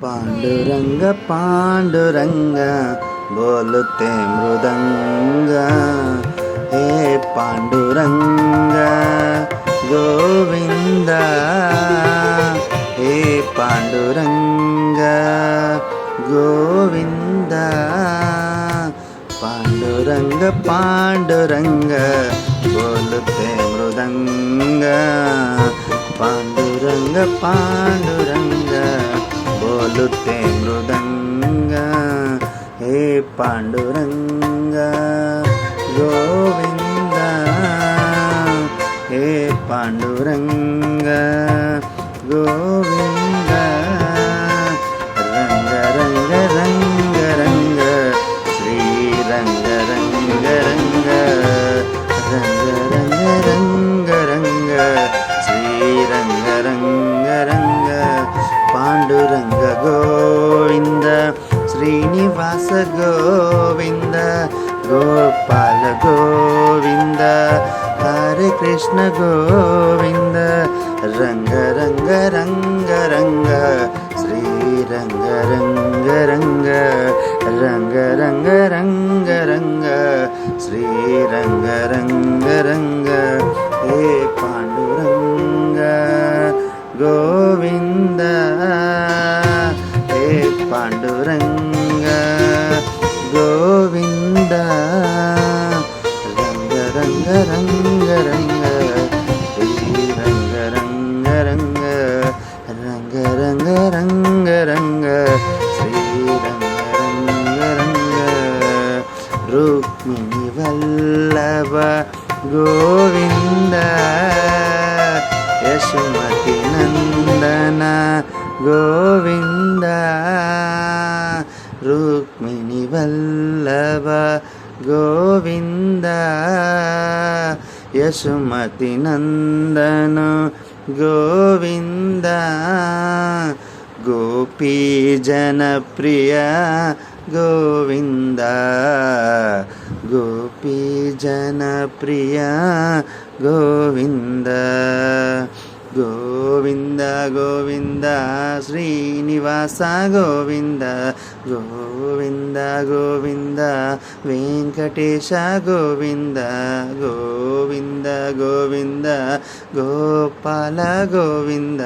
पांडुरंग पांडुरंग बोलते मृदंग। हे पांडुरंग गोविंद, हे पांडुरंग गोविंद। पांडुरंग पांडुरंग बोलते मृदंग। पांडुरंग पांडुरंग बोलते मृदंग। हे पांडुरंग गोविंद, हे पांडुरंग गोविंद। रंग रंग रंग रंग श्री रंग रंग रंग। रंग रंग रंग रंग श्री रंग रंग रंग। पांडुरंग गोविंद श्रीनिवास गोविंद। गोपाल गोविंद हरे कृष्ण गोविंद। रंग रंग रंग रंग श्री रंग रंग रंग। रंग रंग रंग रंग श्री रंग रंग रंग। हे पांडुरंग गोविंद, हे पांडुरंग गोविंद। रंग रंग रंग रंग श्री रंग रंग रंग। रंग रंग रंग रंग श्री रंग रंग रंग। रुक्मिणी वल्लभ गोविंद, यशोमती नंदन गोविंद। रुक्मिणी वल्लभ गोविंद, यशोमती नंदन गोविंद। गोपी जनप्रिय गोविंद, गोपी जनप्रिय गोविंद। गोविंद गोविंद श्रीनिवास गोविंद। गोविंद गोविंद वेंकटेश गोविंद। गोविंद गोविंद गोपाल गोविंद।